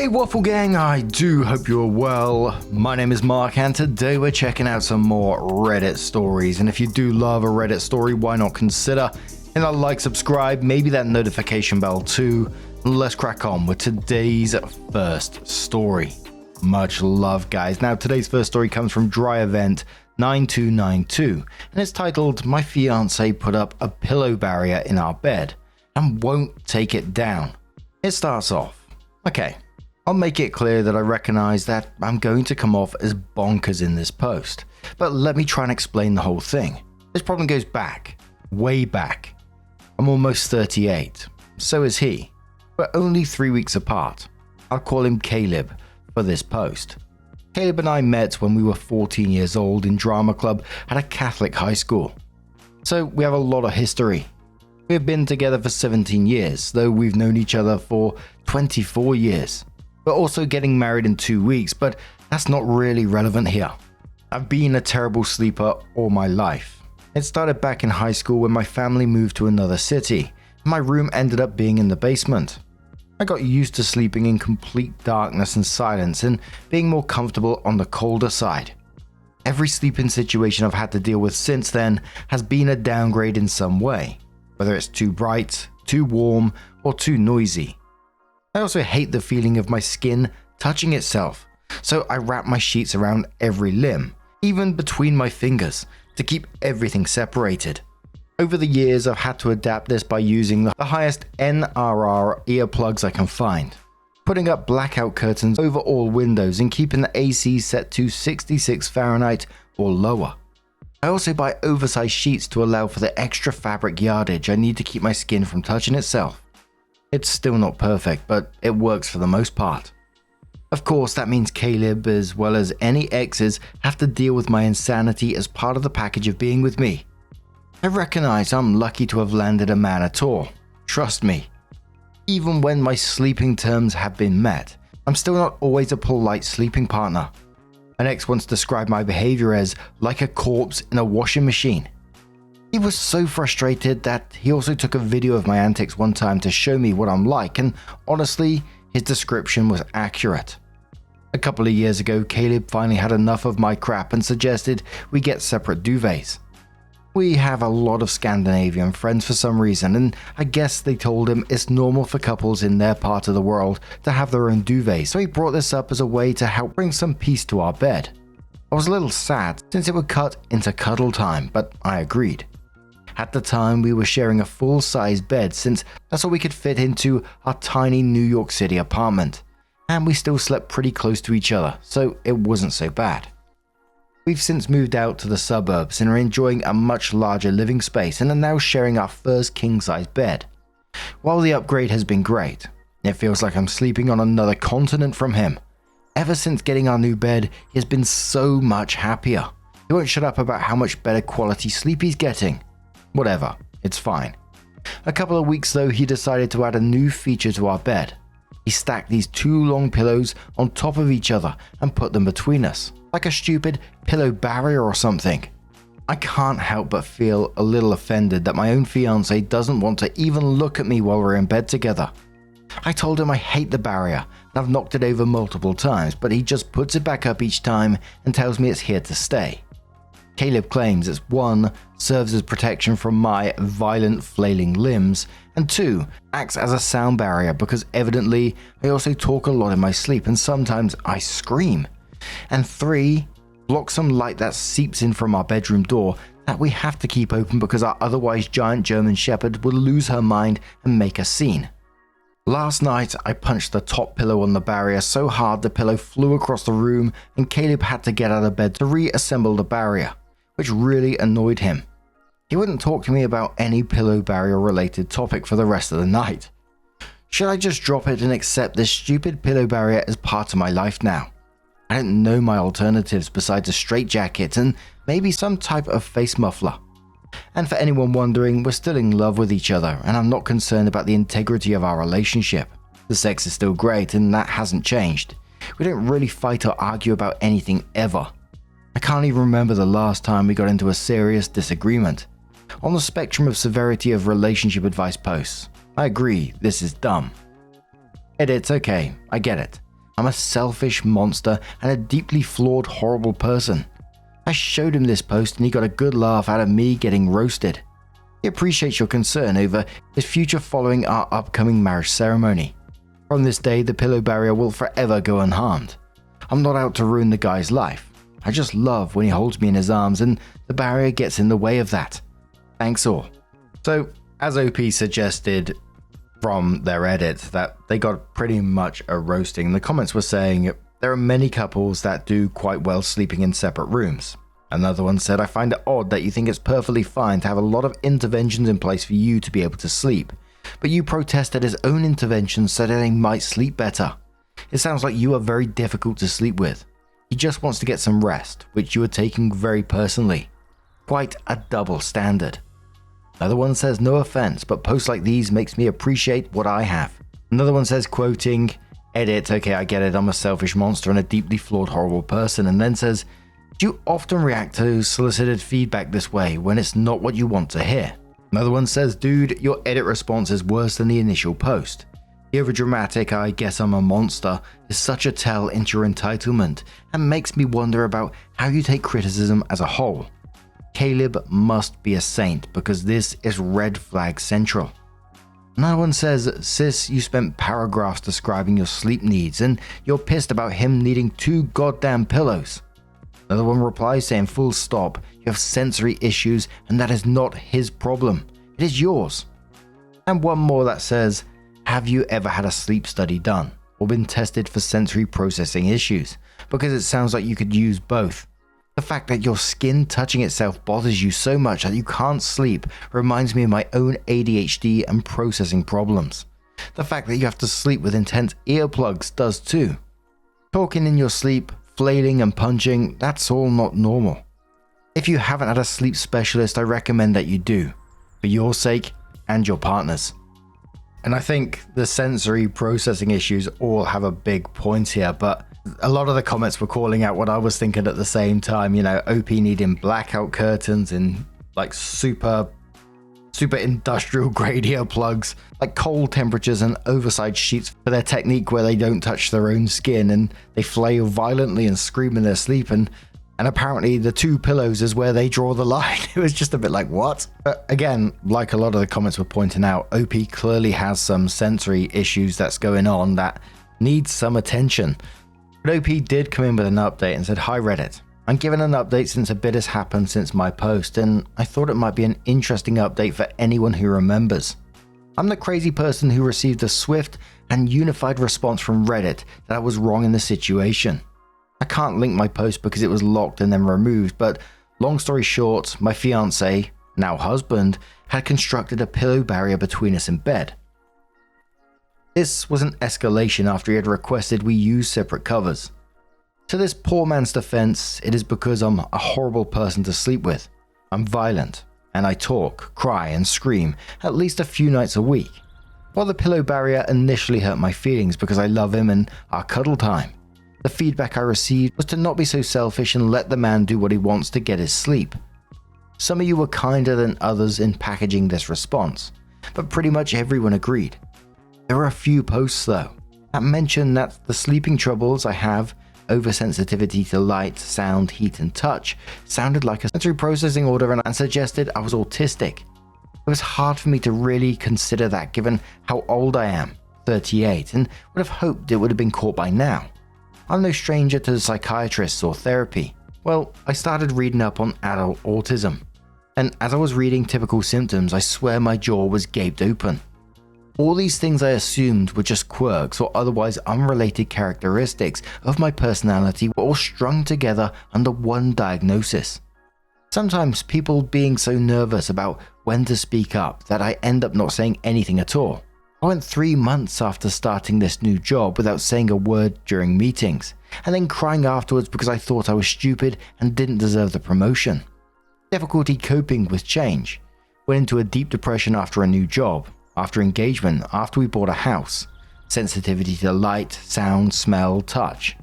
Hey Waffle Gang, I do hope you're well. My name is Mark and today we're checking out some more Reddit stories, and if you do love a Reddit story, why not consider hitting that like, subscribe, maybe that notification bell too. Let's crack on with today's first story. Much love, guys. Now today's first story comes from Dry Event 9292 and it's titled "My Fiance Put Up a Pillow Barrier in Our Bed and Won't Take It Down." It starts off, okay, I'll make it clear that I recognize that I'm going to come off as bonkers in this post, but let me try and explain the whole thing. This problem goes back, way back. I'm almost 38, so is he. We're only 3 weeks apart. I'll call him Caleb for this post. Caleb and I met when we were 14 years old in drama club at a Catholic high school. So we have a lot of history. We have been together for 17 years, though we've known each other for 24 years. We're also getting married in 2 weeks, but that's not really relevant here. I've been a terrible sleeper all my life. It started back in high school when my family moved to another city, and my room ended up being in the basement. I got used to sleeping in complete darkness and silence and being more comfortable on the colder side. Every sleeping situation I've had to deal with since then has been a downgrade in some way, whether it's too bright, too warm, or too noisy. I also hate the feeling of my skin touching itself, so I wrap my sheets around every limb, even between my fingers, to keep everything separated. Over the years, I've had to adapt this by using the highest NRR earplugs I can find, putting up blackout curtains over all windows and keeping the AC set to 66 Fahrenheit or lower. I also buy oversized sheets to allow for the extra fabric yardage I need to keep my skin from touching itself. It's still not perfect, but it works for the most part. Of course, that means Caleb, as well as any exes, have to deal with my insanity as part of the package of being with me. I recognize I'm lucky to have landed a man at all. Trust me. Even when my sleeping terms have been met, I'm still not always a polite sleeping partner. An ex once described my behavior as like a corpse in a washing machine. He was so frustrated that he also took a video of my antics one time to show me what I'm like, and honestly, his description was accurate. A couple of years ago, Caleb finally had enough of my crap and suggested we get separate duvets. We have a lot of Scandinavian friends for some reason, and I guess they told him it's normal for couples in their part of the world to have their own duvet, so he brought this up as a way to help bring some peace to our bed. I was a little sad since it would cut into cuddle time, but I agreed. At the time, we were sharing a full-size bed since that's all we could fit into our tiny New York City apartment, and we still slept pretty close to each other, so it wasn't so bad. We've since moved out to the suburbs and are enjoying a much larger living space and are now sharing our first king-size bed. While the upgrade has been great, it feels like I'm sleeping on another continent from him. Ever since getting our new bed, he has been so much happier. He won't shut up about how much better quality sleep he's getting. Whatever, it's fine. A couple of weeks though, he decided to add a new feature to our bed. He stacked these 2 long pillows on top of each other and put them between us, like a stupid pillow barrier or something. I can't help but feel a little offended that my own fiance doesn't want to even look at me while we're in bed together. I told him I hate the barrier and I've knocked it over multiple times, but he just puts it back up each time and tells me it's here to stay. Caleb claims it's 1, serves as protection from my violent flailing limbs, and 2, acts as a sound barrier because evidently I also talk a lot in my sleep and sometimes I scream, and 3, blocks some light that seeps in from our bedroom door that we have to keep open because our otherwise giant German Shepherd will lose her mind and make a scene. Last night, I punched the top pillow on the barrier so hard the pillow flew across the room and Caleb had to get out of bed to reassemble the barrier, which really annoyed him. He wouldn't talk to me about any pillow barrier related topic for the rest of the night. Should I just drop it and accept this stupid pillow barrier as part of my life now? I didn't know my alternatives besides a straitjacket and maybe some type of face muffler. And for anyone wondering, we're still in love with each other and I'm not concerned about the integrity of our relationship. The sex is still great and that hasn't changed. We don't really fight or argue about anything ever. I can't even remember the last time we got into a serious disagreement. On the spectrum of severity of relationship advice posts, I agree, this is dumb. It's okay, I get it. I'm a selfish monster and a deeply flawed, horrible person. I showed him this post and he got a good laugh out of me getting roasted. He appreciates your concern over his future following our upcoming marriage ceremony. From this day, the pillow barrier will forever go unharmed. I'm not out to ruin the guy's life. I just love when he holds me in his arms and the barrier gets in the way of that. Thanks all. So, as OP suggested from their edit, that they got pretty much a roasting. The comments were saying there are many couples that do quite well sleeping in separate rooms. Another one said, I find it odd that you think it's perfectly fine to have a lot of interventions in place for you to be able to sleep, but you protested his own interventions so that they might sleep better. It sounds like you are very difficult to sleep with. He just wants to get some rest, which you are taking very personally. Quite a double standard. Another one says, no offense, but posts like these makes me appreciate what I have. Another one says, quoting, edit, okay, I get it, I'm a selfish monster and a deeply flawed, horrible person, and then says, do you often react to solicited feedback this way when it's not what you want to hear? Another one says, dude, your edit response is worse than the initial post. The overdramatic, I guess I'm a monster, is such a tell into your entitlement and makes me wonder about how you take criticism as a whole. Caleb must be a saint because this is red flag central. Another one says, sis, you spent paragraphs describing your sleep needs and you're pissed about him needing 2 goddamn pillows. Another one replies saying, full stop, you have sensory issues and that is not his problem. It is yours. And one more that says, have you ever had a sleep study done or been tested for sensory processing issues? Because it sounds like you could use both. The fact that your skin touching itself bothers you so much that you can't sleep reminds me of my own ADHD and processing problems. The fact that you have to sleep with intense earplugs does too. Talking in your sleep, flailing and punching, that's all not normal. If you haven't had a sleep specialist, I recommend that you do, for your sake and your partner's. And I think the sensory processing issues all have a big point here, but a lot of the comments were calling out what I was thinking at the same time, OP needing blackout curtains and like super industrial grade earplugs, like cold temperatures and oversized sheets for their technique where they don't touch their own skin and they flail violently and scream in their sleep, and apparently the 2 pillows is where they draw the line. It was just a bit like, what? But again, like a lot of the comments were pointing out, OP clearly has some sensory issues that's going on that needs some attention. But OP did come in with an update and said, hi Reddit, I'm giving an update since a bit has happened since my post, and I thought it might be an interesting update for anyone who remembers. I'm the crazy person who received a swift and unified response from Reddit that I was wrong in the situation. I can't link my post because it was locked and then removed, but long story short, my fiance, now husband, had constructed a pillow barrier between us in bed. This was an escalation after he had requested we use separate covers. To this poor man's defense, it is because I'm a horrible person to sleep with. I'm violent, and I talk, cry, and scream at least a few nights a week. While the pillow barrier initially hurt my feelings because I love him and our cuddle time, the feedback I received was to not be so selfish and let the man do what he wants to get his sleep. Some of you were kinder than others in packaging this response, but pretty much everyone agreed. There were a few posts though that mentioned that the sleeping troubles I have, oversensitivity to light, sound, heat and touch, sounded like a sensory processing order and suggested I was autistic. It was hard for me to really consider that given how old I am, 38, and would have hoped it would have been caught by now. I'm no stranger to psychiatrists or therapy. Well, I started reading up on adult autism, and as I was reading typical symptoms, I swear my jaw was gaped open. All these things I assumed were just quirks or otherwise unrelated characteristics of my personality were all strung together under one diagnosis. Sometimes people being so nervous about when to speak up that I end up not saying anything at all. I went 3 months after starting this new job without saying a word during meetings, and then crying afterwards because I thought I was stupid and didn't deserve the promotion. Difficulty coping with change. Went into a deep depression after a new job, after engagement, after we bought a house. Sensitivity to light, sound, smell, touch.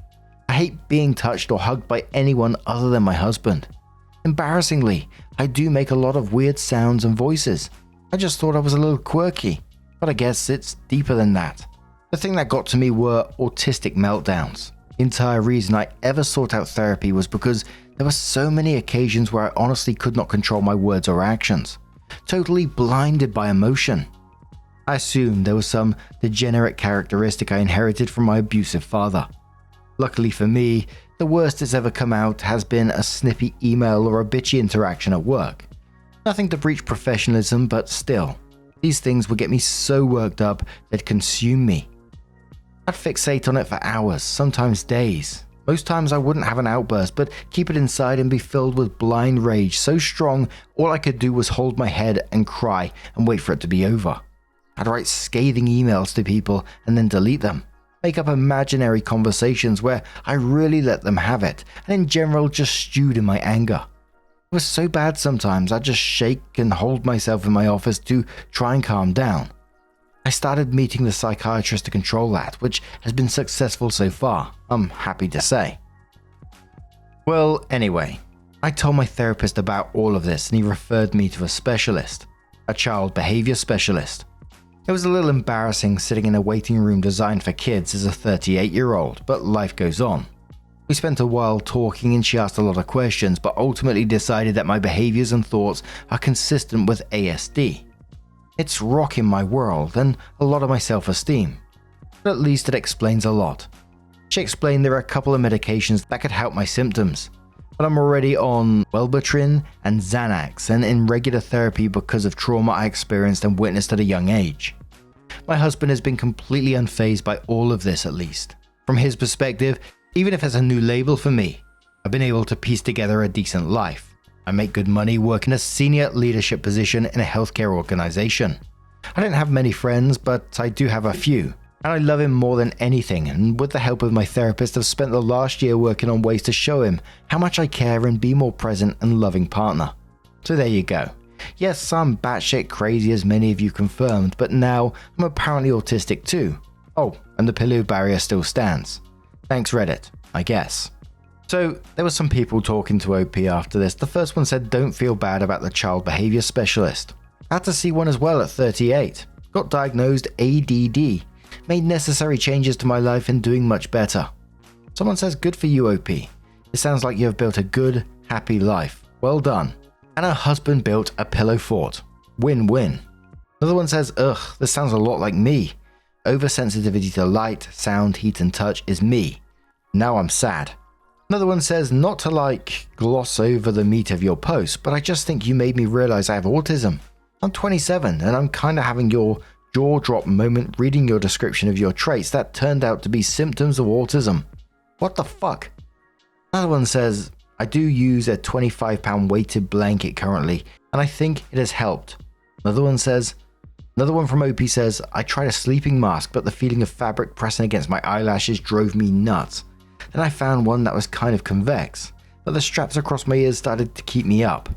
I hate being touched or hugged by anyone other than my husband. Embarrassingly, I do make a lot of weird sounds and voices. I just thought I was a little quirky. But I guess it's deeper than that. The thing that got to me were autistic meltdowns. The entire reason I ever sought out therapy was because there were so many occasions where I honestly could not control my words or actions, totally blinded by emotion. I assumed there was some degenerate characteristic I inherited from my abusive father. Luckily for me, the worst that's ever come out has been a snippy email or a bitchy interaction at work. Nothing to breach professionalism, but still, these things would get me so worked up they'd consume me. I'd fixate on it for hours, sometimes days. Most times I wouldn't have an outburst, but keep it inside and be filled with blind rage so strong all I could do was hold my head and cry and wait for it to be over. I'd write scathing emails to people and then delete them. Make up imaginary conversations where I really let them have it, and in general just stewed in my anger. It was so bad sometimes I'd just shake and hold myself in my office to try and calm down. I started meeting the psychiatrist to control that, which has been successful so far, I'm happy to say. Well, anyway, I told my therapist about all of this and he referred me to a specialist, a child behavior specialist. It was a little embarrassing sitting in a waiting room designed for kids as a 38-year-old, but life goes on. We spent a while talking and she asked a lot of questions, but ultimately decided that my behaviors and thoughts are consistent with ASD. It's rocking my world and a lot of my self-esteem, but at least it explains a lot. She explained there are a couple of medications that could help my symptoms, but I'm already on Wellbutrin and Xanax and in regular therapy because of trauma I experienced and witnessed at a young age. My husband has been completely unfazed by all of this, at least. From his perspective, even if it's a new label for me, I've been able to piece together a decent life. I make good money, work in a senior leadership position in a healthcare organization. I don't have many friends, but I do have a few, and I love him more than anything, and with the help of my therapist I've spent the last year working on ways to show him how much I care and be more present and loving partner. So there you go. Yes, I'm batshit crazy as many of you confirmed, but now I'm apparently autistic too. Oh, and the pillow barrier still stands. Thanks Reddit, I guess. So, there were some people talking to OP after this. The first one said, don't feel bad about the child behavior specialist. I had to see one as well at 38. Got diagnosed ADD. Made necessary changes to my life and doing much better. Someone says, good for you, OP. It sounds like you have built a good, happy life. Well done. And her husband built a pillow fort. Win-win. Another one says, ugh, this sounds a lot like me. Oversensitivity to light, sound, heat and touch is me. Now I'm sad. Another one says, not to gloss over the meat of your post, but I just think you made me realize I have autism. I'm 27 and I'm kinda having your jaw drop moment reading your description of your traits that turned out to be symptoms of autism. What the fuck? Another one says, I do use a 25-pound weighted blanket currently and I think it has helped. Another one from OP says, I tried a sleeping mask but the feeling of fabric pressing against my eyelashes drove me nuts. Then I found one that was kind of convex, but the straps across my ears started to keep me up.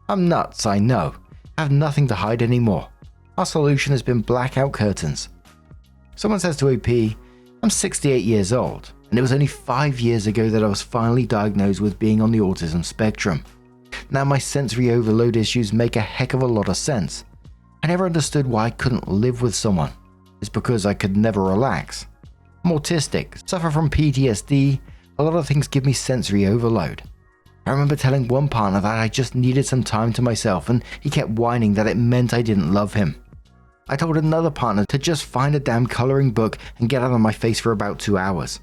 I'm nuts, I know. I have nothing to hide anymore. Our solution has been blackout curtains. Someone says to OP, I'm 68 years old, and it was only 5 years ago that I was finally diagnosed with being on the autism spectrum. Now my sensory overload issues make a heck of a lot of sense. I never understood why I couldn't live with someone. It's because I could never relax. I'm autistic, suffer from PTSD, a lot of things give me sensory overload. I remember telling one partner that I just needed some time to myself and he kept whining that it meant I didn't love him. I told another partner to just find a damn coloring book and get out of my face for about 2 hours.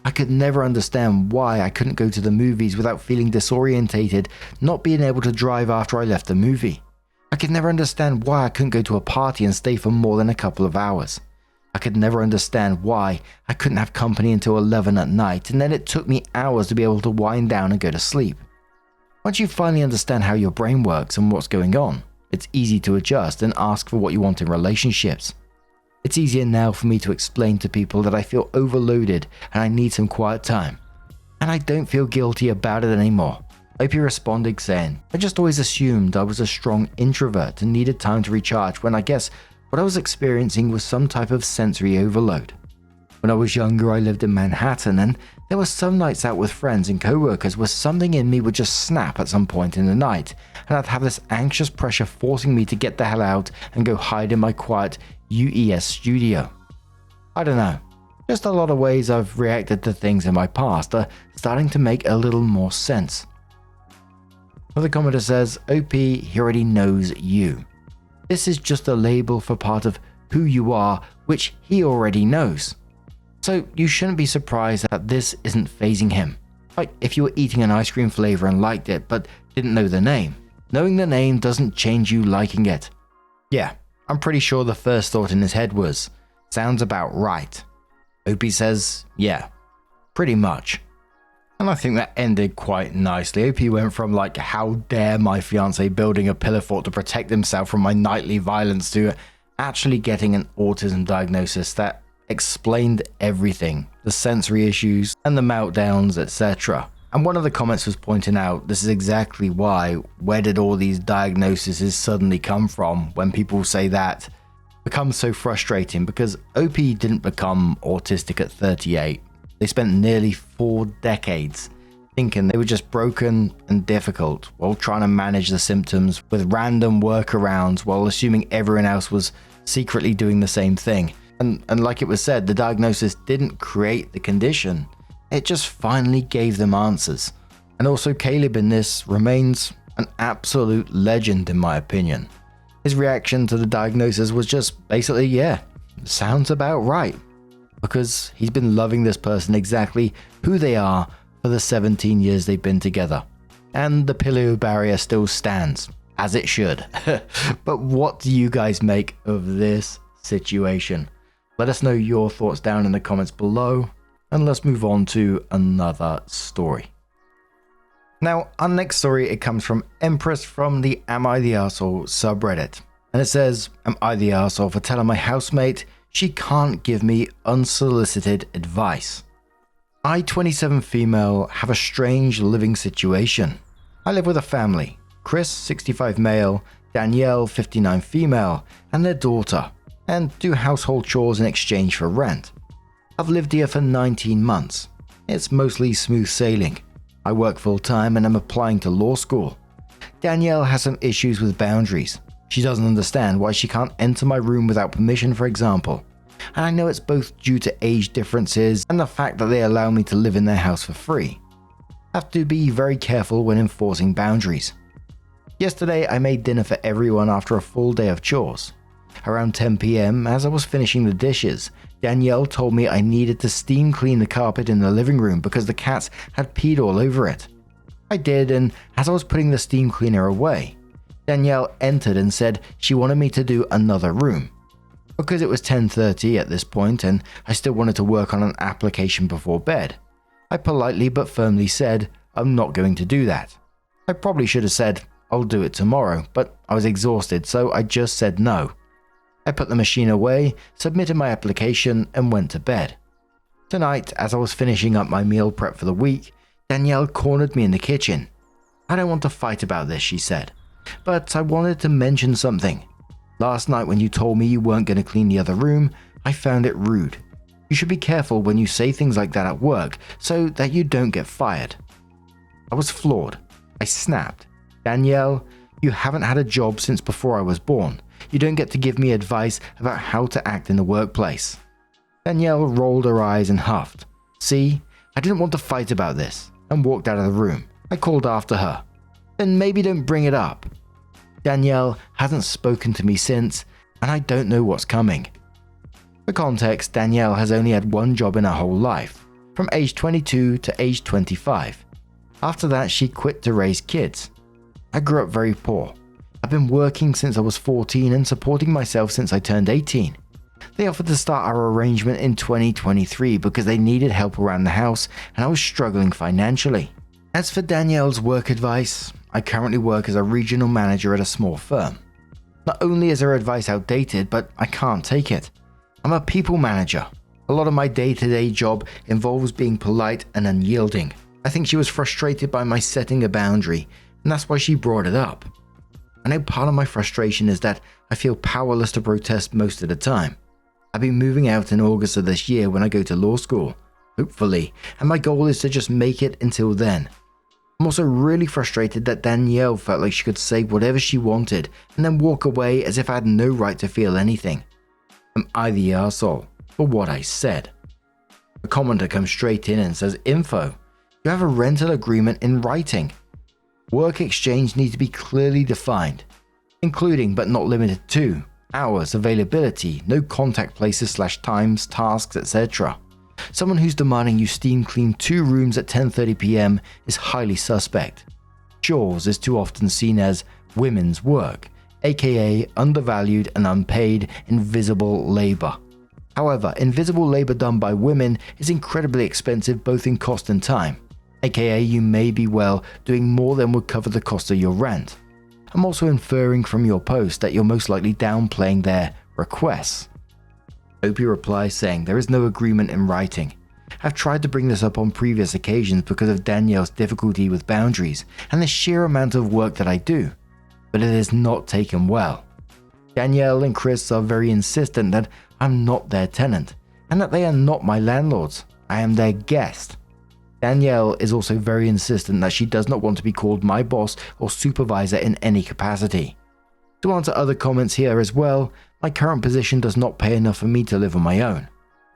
I could never understand why I couldn't go to the movies without feeling disorientated, not being able to drive after I left the movie. I could never understand why I couldn't go to a party and stay for more than a couple of hours. I could never understand why I couldn't have company until 11 at night, and then it took me hours to be able to wind down and go to sleep. Once you finally understand how your brain works and what's going on, it's easy to adjust and ask for what you want in relationships. It's easier now for me to explain to people that I feel overloaded and I need some quiet time. And I don't feel guilty about it anymore. OP responded saying, I just always assumed I was a strong introvert and needed time to recharge when I guess what I was experiencing was some type of sensory overload. When I was younger, I lived in Manhattan and there were some nights out with friends and co-workers where something in me would just snap at some point in the night and I'd have this anxious pressure forcing me to get the hell out and go hide in my quiet UES studio. I don't know. Just a lot of ways I've reacted to things in my past are starting to make a little more sense. Another commenter says, OP, he already knows you. This is just a label for part of who you are, which he already knows. So you shouldn't be surprised that this isn't phasing him. Like if you were eating an ice cream flavor and liked it but didn't know the name. Knowing the name doesn't change you liking it. Yeah, I'm pretty sure the first thought in his head was, sounds about right. OP says, yeah, pretty much. And I think that ended quite nicely. OP went from like, how dare my fiance building a pillar fort to protect himself from my nightly violence to actually getting an autism diagnosis that explained everything, the sensory issues and the meltdowns, etc. And one of the comments was pointing out this is exactly why, where did all these diagnoses suddenly come from when people say that becomes so frustrating, because OP didn't become autistic at 38. They spent nearly 4 decades thinking they were just broken and difficult while trying to manage the symptoms with random workarounds while assuming everyone else was secretly doing the same thing. And like it was said, the diagnosis didn't create the condition. It just finally gave them answers. And also Caleb in this remains an absolute legend in my opinion. His reaction to the diagnosis was just basically, yeah, sounds about right. Because he's been loving this person exactly who they are for the 17 years they've been together. And the pillow barrier still stands, as it should. But what do you guys make of this situation? Let us know your thoughts down in the comments below, and let's move on to another story. Now, our next story, it comes from Empress from the Am I the Arsehole subreddit. And it says, am I the arsehole for telling my housemate she can't give me unsolicited advice? I, 27 female, have a strange living situation. I live with a family, Chris, 65 male, Danielle, 59 female, and their daughter, and do household chores in exchange for rent. I've lived here for 19 months. It's mostly smooth sailing. I work full time and I'm applying to law school. Danielle has some issues with boundaries. She doesn't understand why she can't enter my room without permission, for example. And I know it's both due to age differences and the fact that they allow me to live in their house for free. I have to be very careful when enforcing boundaries. Yesterday I made dinner for everyone after a full day of chores. Around 10 PM, as I was finishing the dishes, Danielle told me I needed to steam clean the carpet in the living room because the cats had peed all over it. I did, and as I was putting the steam cleaner away, Danielle entered and said she wanted me to do another room. Because it was 10:30 at this point and I still wanted to work on an application before bed, I politely but firmly said I'm not going to do that. I probably should have said I'll do it tomorrow, but I was exhausted, so I just said no. I put the machine away, submitted my application, and went to bed. Tonight, as I was finishing up my meal prep for the week, Danielle cornered me in the kitchen. I don't want to fight about this, she said, but I wanted to mention something. Last night when you told me you weren't going to clean the other room, I found it rude. You should be careful when you say things like that at work so that you don't get fired. I was floored. I snapped. Danielle, you haven't had a job since before I was born. You don't get to give me advice about how to act in the workplace. Danielle rolled her eyes and huffed. See, I didn't want to fight about this, and walked out of the room. I called after her. Then maybe don't bring it up. Danielle hasn't spoken to me since, and I don't know what's coming. For context, Danielle has only had one job in her whole life, from age 22 to age 25. After that, she quit to raise kids. I grew up very poor. I've been working since I was 14 and supporting myself since I turned 18. They offered to start our arrangement in 2023 because they needed help around the house and I was struggling financially. As for Danielle's work advice, I currently work as a regional manager at a small firm. Not only is her advice outdated, but I can't take it. I'm a people manager. A lot of my day-to-day job involves being polite and unyielding. I think she was frustrated by my setting a boundary, and that's why she brought it up. I know part of my frustration is that I feel powerless to protest most of the time. I'll be moving out in August of this year when I go to law school, hopefully, and my goal is to just make it until then. I'm also really frustrated that Danielle felt like she could say whatever she wanted and then walk away as if I had no right to feel anything. Am I the arsehole for what I said. A commenter comes straight in and says, "Info, you have a rental agreement in writing. Work exchange needs to be clearly defined, including but not limited to hours, availability, no contact places / times, tasks, etc. Someone who's demanding you steam clean 2 rooms at 10:30 p.m. is highly suspect. Chores is too often seen as women's work, aka undervalued and unpaid invisible labor. However, invisible labor done by women is incredibly expensive both in cost and time, aka you may be doing more than would cover the cost of your rent. I'm also inferring from your post that you're most likely downplaying their requests." Opie replies saying, "There is no agreement in writing. I've tried to bring this up on previous occasions because of Danielle's difficulty with boundaries and the sheer amount of work that I do, but it is not taken well. Danielle and Chris are very insistent that I'm not their tenant and that they are not my landlords. I am their guest. Danielle is also very insistent that she does not want to be called my boss or supervisor in any capacity. To answer other comments here as well, my current position does not pay enough for me to live on my own.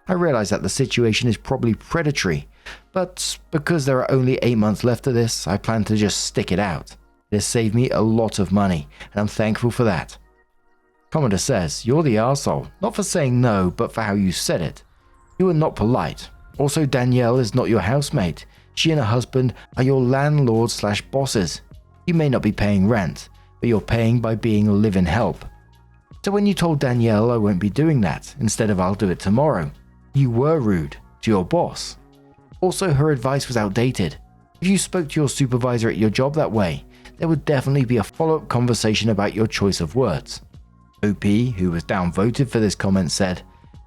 I realize that the situation is probably predatory, but because there are only 8 months left of this, I plan to just stick it out. It has saved me a lot of money, and I'm thankful for that." Commenter says, "You're the arsehole, not for saying no, but for how you said it. You are not polite. Also, Danielle is not your housemate. She and her husband are your landlords / bosses. You may not be paying rent, but you're paying by being a live-in help. So when you told Danielle I won't be doing that, instead of I'll do it tomorrow, you were rude to your boss. Also, her advice was outdated. If you spoke to your supervisor at your job that way, there would definitely be a follow-up conversation about your choice of words." OP, who was downvoted for this comment, said,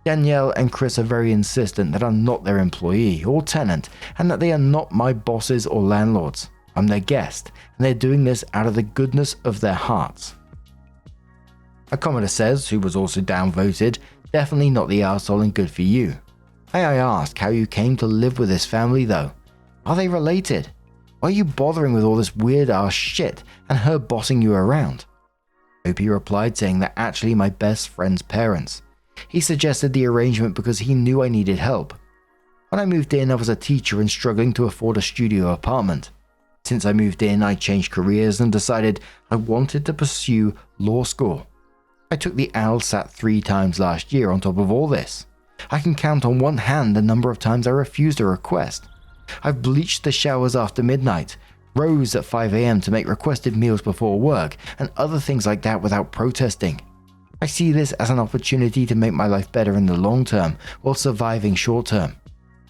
"Danielle and Chris are very insistent that I'm not their employee or tenant and that they are not my bosses or landlords. I'm their guest, and they're doing this out of the goodness of their hearts." A commenter says, who was also downvoted, "Definitely not the arsehole and good for you. May I ask how you came to live with this family though? Are they related? Why are you bothering with all this weird ass shit and her bossing you around?" OP replied saying that actually my best friend's parents. He suggested the arrangement because he knew I needed help. When I moved in, I was a teacher and struggling to afford a studio apartment. Since I moved in, I changed careers and decided I wanted to pursue law school. I took the LSAT 3 times last year on top of all this. I can count on one hand the number of times I refused a request. I've bleached the showers after midnight, rose at 5 a.m. to make requested meals before work, and other things like that without protesting. I see this as an opportunity to make my life better in the long term while surviving short term.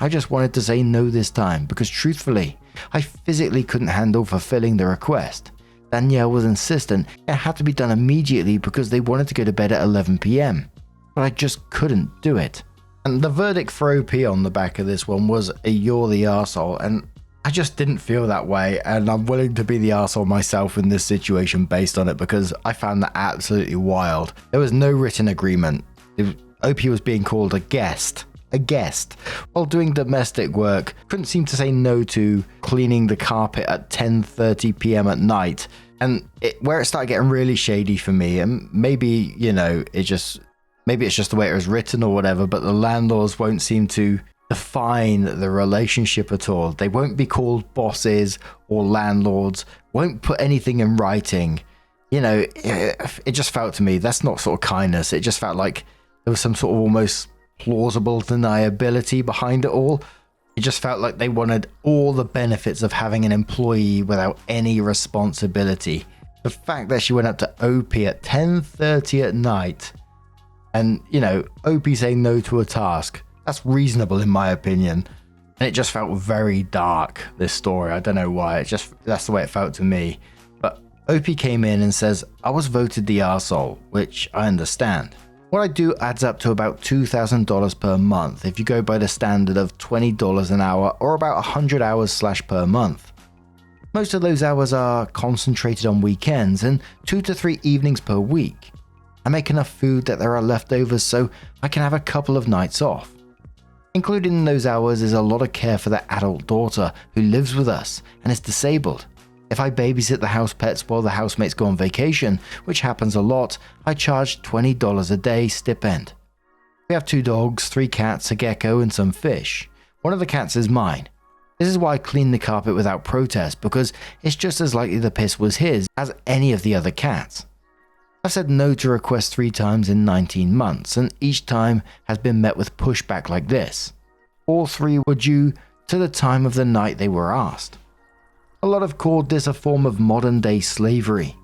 I just wanted to say no this time because truthfully, I physically couldn't handle fulfilling the request. Danielle was insistent it had to be done immediately because they wanted to go to bed at 11 p.m. But I just couldn't do it. And the verdict for OP on the back of this one was a "you're the arsehole," and I just didn't feel that way, and I'm willing to be the arsehole myself in this situation based on it because I found that absolutely wild. There was no written agreement. OP was being called a guest while doing domestic work, couldn't seem to say no to cleaning the carpet at 10:30 p.m. at night, and where it started getting really shady for me, and maybe it's just the way it was written or whatever, but the landlords won't seem to define the relationship at all. They won't be called bosses or landlords, won't put anything in writing. It just felt to me that's not sort of kindness. It just felt like there was some sort of almost plausible deniability behind it all. It just felt like they wanted all the benefits of having an employee without any responsibility. The fact that she went up to OP at 10:30 at night and, OP saying no to a task, that's reasonable in my opinion. And it just felt very dark, this story. I don't know why. That's the way it felt to me. But OP came in and says, "I was voted the arsehole," which I understand. What I do adds up to about $2,000 per month if you go by the standard of $20 an hour or about 100 hours / per month. Most of those hours are concentrated on weekends and 2 to 3 evenings per week. I make enough food that there are leftovers so I can have a couple of nights off. Included in those hours is a lot of care for the adult daughter who lives with us and is disabled. If I babysit the house pets while the housemates go on vacation, which happens a lot, I charge $20 a day stipend. We have 2 dogs, 3 cats, a gecko, and some fish. One of the cats is mine. This is why I cleaned the carpet without protest, because it's just as likely the piss was his as any of the other cats. I've said no to requests 3 times in 19 months, and each time has been met with pushback like this. All 3 were due to the time of the night they were asked. A lot have called this a form of modern day slavery,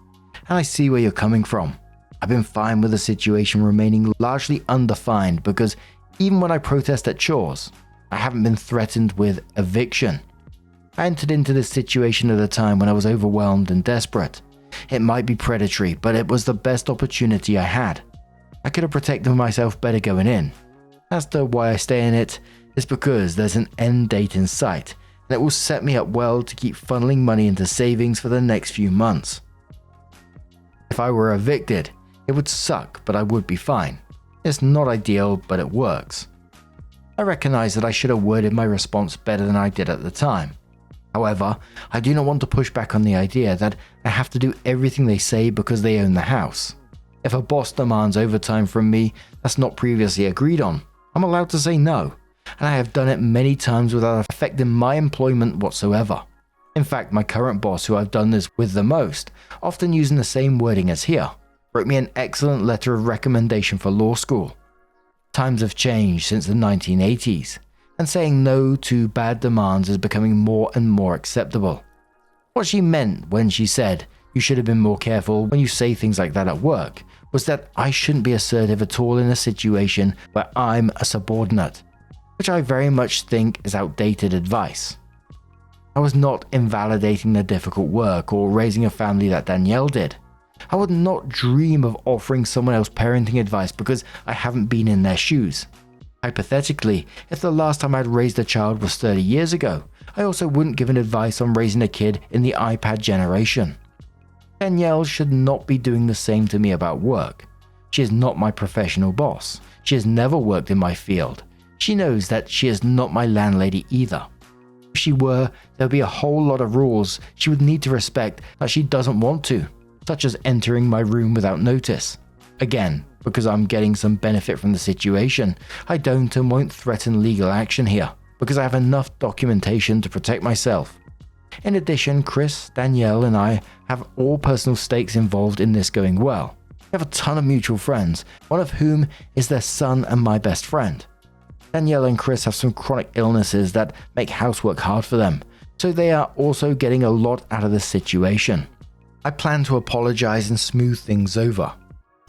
and I see where you're coming from. I've been fine with the situation remaining largely undefined because even when I protest at chores, I haven't been threatened with eviction. I entered into this situation at a time when I was overwhelmed and desperate. It might be predatory, but it was the best opportunity I had. I could have protected myself better going in. As to why I stay in it, is because there's an end date in sight, and it will set me up well to keep funneling money into savings for the next few months. If I were evicted, it would suck, but I would be fine. It's not ideal, but it works. I recognize that I should have worded my response better than I did at the time. However, I do not want to push back on the idea that I have to do everything they say because they own the house. If a boss demands overtime from me that's not previously agreed on, I'm allowed to say no, and I have done it many times without affecting my employment whatsoever. In fact, my current boss, who I've done this with the most, often using the same wording as here, wrote me an excellent letter of recommendation for law school. Times have changed since the 1980s, and saying no to bad demands is becoming more and more acceptable. What she meant when she said, "You should have been more careful when you say things like that at work," was that I shouldn't be assertive at all in a situation where I'm a subordinate, which I very much think is outdated advice. I was not invalidating the difficult work or raising a family that Danielle did. I would not dream of offering someone else parenting advice because I haven't been in their shoes. Hypothetically, if the last time I'd raised a child was 30 years ago, I also wouldn't give an advice on raising a kid in the iPad generation. Danielle should not be doing the same to me about work. She is not my professional boss. She has never worked in my field. She knows that she is not my landlady either. If she were, there would be a whole lot of rules she would need to respect that she doesn't want to, such as entering my room without notice. Again, because I'm getting some benefit from the situation, I don't and won't threaten legal action here, because I have enough documentation to protect myself. In addition, Chris, Danielle, and I have all personal stakes involved in this going well. We have a ton of mutual friends, one of whom is their son and my best friend. Danielle and Chris have some chronic illnesses that make housework hard for them, so they are also getting a lot out of this situation. I plan to apologize and smooth things over.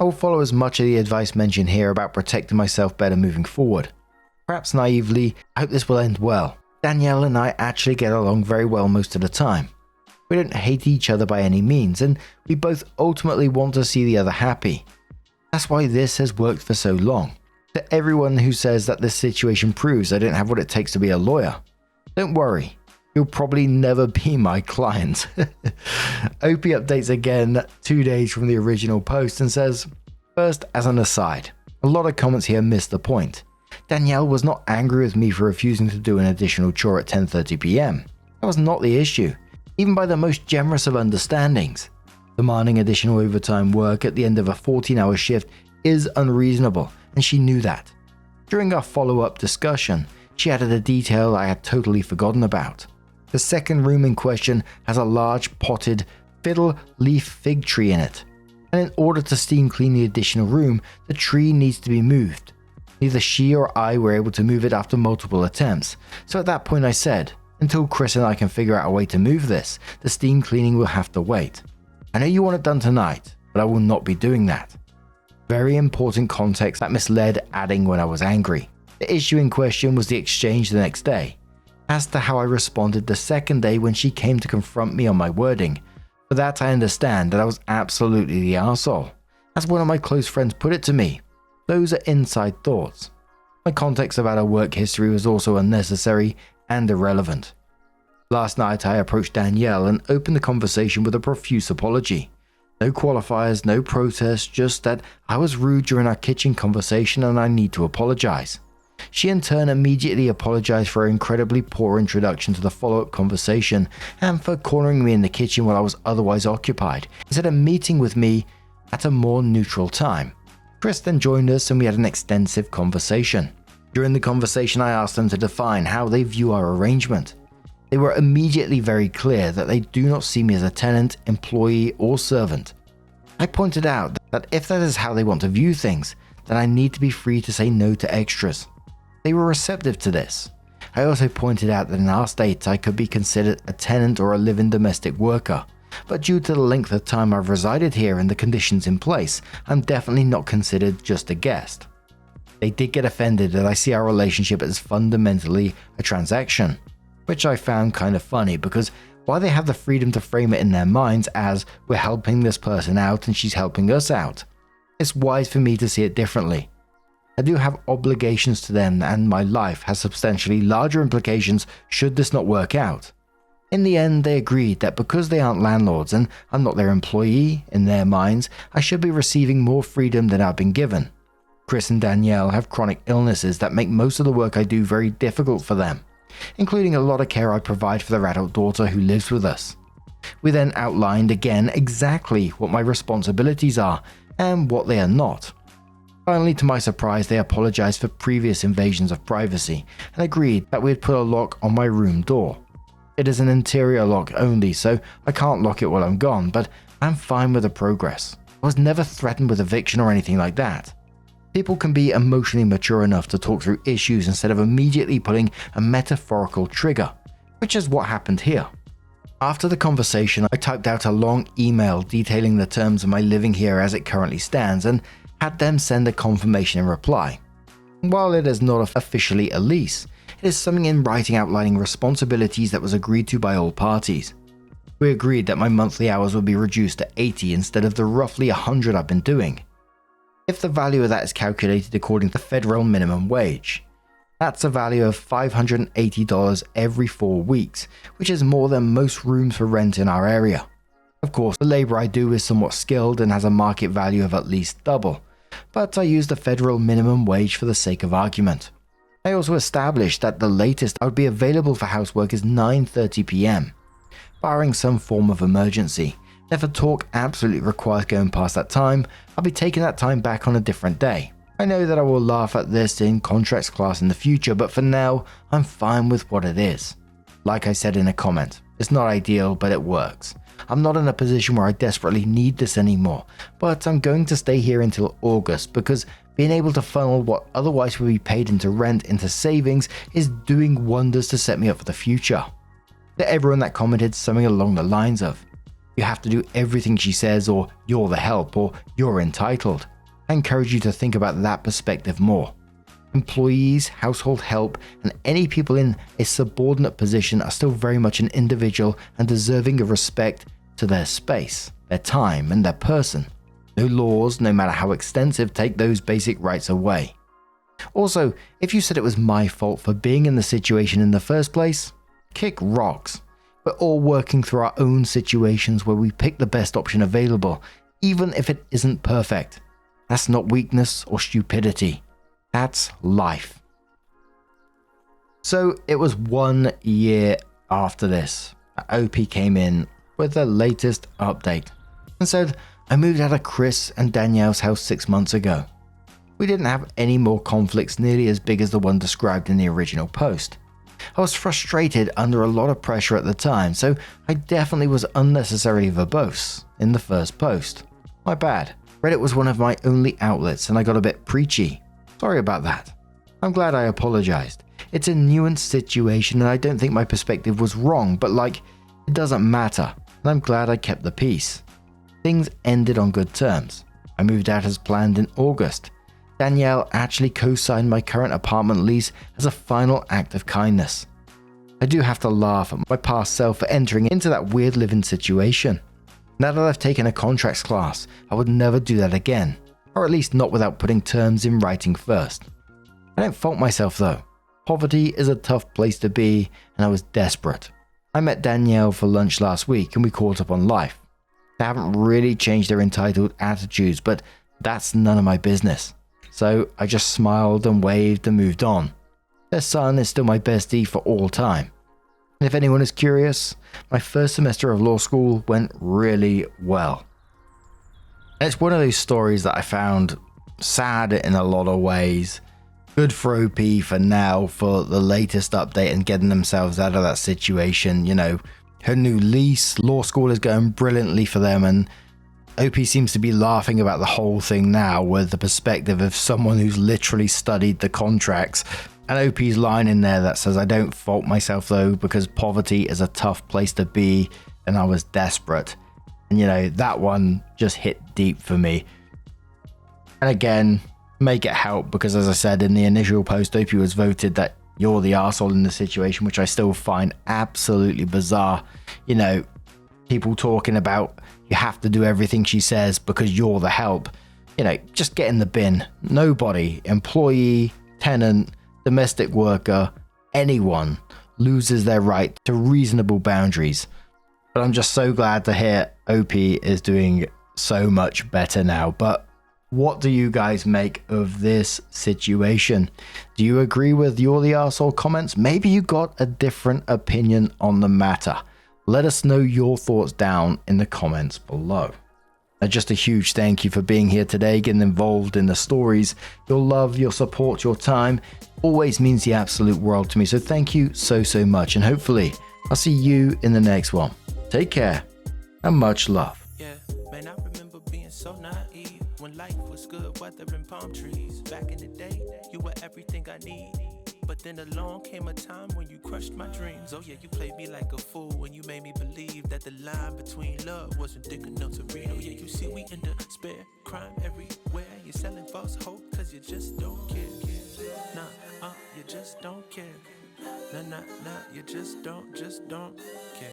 I will follow as much of the advice mentioned here about protecting myself better moving forward. Perhaps naively, I hope this will end well. Danielle and I actually get along very well most of the time. We don't hate each other by any means, and we both ultimately want to see the other happy. That's why this has worked for so long. To everyone who says that this situation proves I don't have what it takes to be a lawyer, don't worry. You'll probably never be my client. Opie updates again 2 days from the original post and says, "First, as an aside, a lot of comments here missed the point. Danielle was not angry with me for refusing to do an additional chore at 10:30 p.m. That was not the issue, even by the most generous of understandings. Demanding additional overtime work at the end of a 14-hour shift is unreasonable, and she knew that. During our follow-up discussion, she added a detail I had totally forgotten about. The second room in question has a large potted fiddle leaf fig tree in it, and in order to steam clean the additional room, the tree needs to be moved. Neither she or I were able to move it after multiple attempts, so at that point I said, until Chris and I can figure out a way to move this, the steam cleaning will have to wait. I know you want it done tonight, but I will not be doing that." Very important context that misled, adding when I was angry. The issue in question was the exchange the next day. As to how I responded the second day when she came to confront me on my wording, for that I understand that I was absolutely the arsehole. As one of my close friends put it to me, those are inside thoughts. My context about her work history was also unnecessary and irrelevant. Last night I approached Danielle and opened the conversation with a profuse apology. No qualifiers, no protest, just that I was rude during our kitchen conversation and I need to apologize. She in turn immediately apologized for her incredibly poor introduction to the follow-up conversation and for cornering me in the kitchen while I was otherwise occupied, instead of meeting with me at a more neutral time. Chris then joined us and we had an extensive conversation. During the conversation, I asked them to define how they view our arrangement. They were immediately very clear that they do not see me as a tenant, employee, or servant. I pointed out that if that is how they want to view things, then I need to be free to say no to extras. They were receptive to this. I also pointed out that in our state I could be considered a tenant or a live-in domestic worker, but due to the length of time I've resided here and the conditions in place, I'm definitely not considered just a guest. They did get offended that I see our relationship as fundamentally a transaction, which I found kind of funny because while they have the freedom to frame it in their minds as we're helping this person out and she's helping us out, it's wise for me to see it differently. I do have obligations to them and my life has substantially larger implications should this not work out. In the end, they agreed that because they aren't landlords and I'm not their employee, in their minds, I should be receiving more freedom than I've been given. Chris and Danielle have chronic illnesses that make most of the work I do very difficult for them, including a lot of care I provide for their adult daughter who lives with us. We then outlined again exactly what my responsibilities are and what they are not. Finally, to my surprise, they apologized for previous invasions of privacy and agreed that we had put a lock on my room door. It is an interior lock only, so I can't lock it while I'm gone, but I'm fine with the progress. I was never threatened with eviction or anything like that. People can be emotionally mature enough to talk through issues instead of immediately pulling a metaphorical trigger, which is what happened here. After the conversation, I typed out a long email detailing the terms of my living here as it currently stands and had them send a confirmation in reply. While it is not officially a lease, it is something in writing outlining responsibilities that was agreed to by all parties. We agreed that my monthly hours would be reduced to 80 instead of the roughly 100 I've been doing. If the value of that is calculated according to the federal minimum wage, that's a value of $580 every 4 weeks, which is more than most rooms for rent in our area. Of course, the labor I do is somewhat skilled and has a market value of at least double, but I use the federal minimum wage for the sake of argument. I also established that the latest I would be available for housework is 9:30 p.m. Barring some form of emergency. If a talk absolutely requires going past that time, I'll be taking that time back on a different day. I know that I will laugh at this in contracts class in the future, but for now, I'm fine with what it is. Like I said in a comment, it's not ideal, but it works. I'm not in a position where I desperately need this anymore, but I'm going to stay here until August because being able to funnel what otherwise would be paid into rent into savings is doing wonders to set me up for the future. To everyone that commented something along the lines of, "You have to do everything she says," or "You're the help," or "You're entitled," I encourage you to think about that perspective more. Employees, household help, and any people in a subordinate position are still very much an individual and deserving of respect to their space, their time, and their person. No laws, no matter how extensive, take those basic rights away. Also, if you said it was my fault for being in the situation in the first place, kick rocks. We're all working through our own situations where we pick the best option available, even if it isn't perfect. That's not weakness or stupidity. That's life. So it was 1 year after this that OP came in with the latest update and said I moved out of Chris and Danielle's house 6 months ago. We didn't have any more conflicts nearly as big as the one described in the original post. I was frustrated under a lot of pressure at the time, so I definitely was unnecessarily verbose in the first post. My bad. Reddit was one of my only outlets and I got a bit preachy. Sorry about that. I'm glad I apologized. It's a nuanced situation and I don't think my perspective was wrong, but it doesn't matter, and I'm glad I kept the peace. Things ended on good terms. I moved out as planned in August. Danielle actually co-signed my current apartment lease as a final act of kindness. I do have to laugh at my past self for entering into that weird living situation. Now that I've taken a contracts class, I would never do that again, or at least not without putting terms in writing first. I don't fault myself though. Poverty is a tough place to be, and I was desperate. I met Danielle for lunch last week and we caught up on life. They haven't really changed their entitled attitudes, but that's none of my business. So I just smiled and waved and moved on. Their son is still my bestie for all time. And if anyone is curious, my first semester of law school went really well. And it's one of those stories that I found sad in a lot of ways. Good for OP for now, for the latest update and getting themselves out of that situation. You know, her new lease, law school is going brilliantly for them, and OP seems to be laughing about the whole thing now with the perspective of someone who's literally studied the contracts. And OP's line in there that says, "I don't fault myself though, because poverty is a tough place to be and I was desperate." And you know, that one just hit deep for me. And again, make it help, because as I said in the initial post, OP was voted that you're the arsehole in the situation, which I still find absolutely bizarre. You know, people talking about you have to do everything she says because you're the help. You know, just get in the bin. Nobody, employee, tenant, domestic worker, anyone loses their right to reasonable boundaries. But I'm just so glad to hear OP is doing so much better now. But what do you guys make of this situation? Do you agree with "you're the arsehole" comments? Maybe you got a different opinion on the matter. Let us know your thoughts down in the comments below. And just a huge thank you for being here today, getting involved in the stories. Your love, your support, your time always means the absolute world to me. So thank you so much. And hopefully I'll see you in the next one. Take care and much love. Yeah, man, I remember being so naive when life was good, weather and palm trees. Back in the day, you were everything I need. But then along came a time when you crushed my dreams. Oh yeah, you played me like a fool when you made me believe that the line between love wasn't thick enough to read. Oh yeah, you see we in despair, crime everywhere. You're selling false hope cause you just don't care. Nah, you just don't care. Nah, you just don't care.